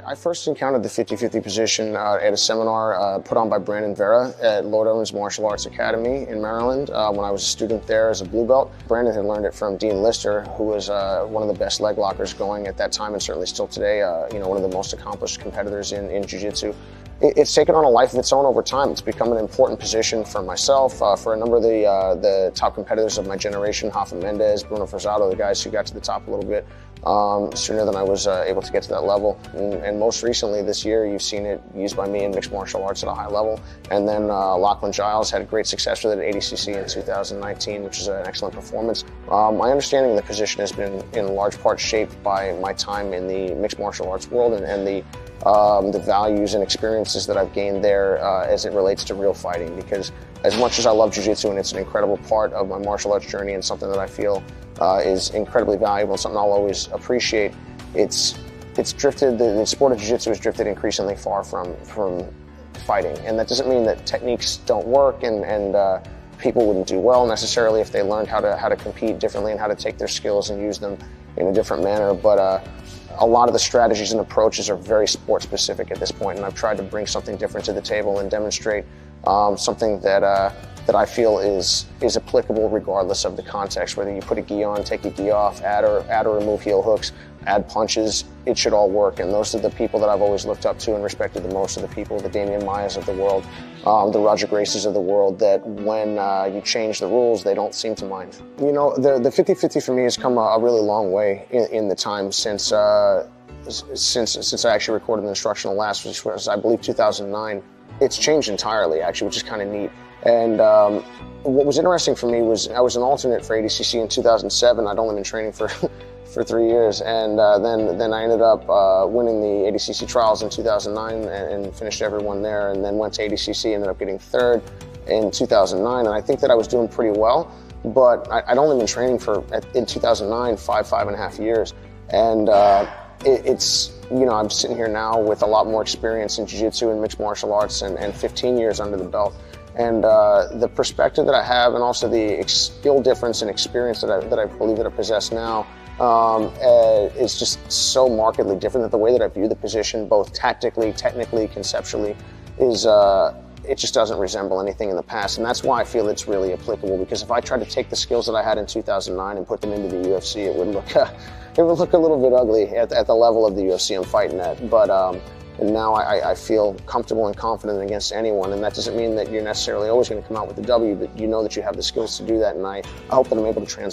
I first encountered the 50-50 position at a seminar put on by Brandon Vera at Lord Owens Martial Arts Academy in Maryland when I was a student there as a blue belt. Brandon had learned it from Dean Lister, who was one of the best leg lockers going at that time and certainly still today, one of the most accomplished competitors in jiu-jitsu. It's taken on a life of its own over time. It's become an important position for myself, for a number of the top competitors of my generation, Rafa Mendes, Bruno Frazado, the guys who got to the top a little bit sooner than I was able to get to that level. And most recently this year, you've seen it used by me in mixed martial arts at a high level. And then Lachlan Giles had a great success with it at ADCC in 2019, which is an excellent performance. My understanding of the position has been in large part shaped by my time in the mixed martial arts world and the values and experiences that I've gained there as it relates to real fighting. Because as much as I love jiu-jitsu and it's an incredible part of my martial arts journey and something that I feel is incredibly valuable and something I'll always appreciate, it's drifted, the sport of jiu-jitsu has drifted increasingly far from fighting. And that doesn't mean that techniques don't work and people wouldn't do well necessarily if they learned how to compete differently and how to take their skills and use them in a different manner. But a lot of the strategies and approaches are very sport specific at this point, and I've tried to bring something different to the table and demonstrate something that I feel is applicable regardless of the context. Whether you put a gi on, take a gi off, add or remove heel hooks, add punches, it should all work. And those are the people that I've always looked up to and respected the most, of the people, the Damian Mayas of the world, the Roger Gracies of the world, that when you change the rules, they don't seem to mind. You know, the 50-50 for me has come a really long way in the time since I actually recorded the instructional last, which was, I believe, 2009. It's changed entirely, actually, which is kind of neat. And what was interesting for me was I was an alternate for ADCC in 2007. I'd only been training for 3 years, and then I ended up winning the ADCC trials in 2009 and finished everyone there, and then went to ADCC, ended up getting third in 2009, and I think that I was doing pretty well, but I'd only been training in 2009, five and a half years, and it's, I'm sitting here now with a lot more experience in jiu-jitsu and mixed martial arts and 15 years under the belt. And the perspective that I have, and also the skill difference and experience that I believe that I possess now, is just so markedly different, that the way that I view the position, both tactically, technically, conceptually, is it just doesn't resemble anything in the past. And that's why I feel it's really applicable, because if I tried to take the skills that I had in 2009 and put them into the UFC, it would look a little bit ugly at the level of the UFC I'm fighting at. But and now I feel comfortable and confident against anyone, and that doesn't mean that you're necessarily always going to come out with the W, but you know that you have the skills to do that, and I hope that I'm able to translate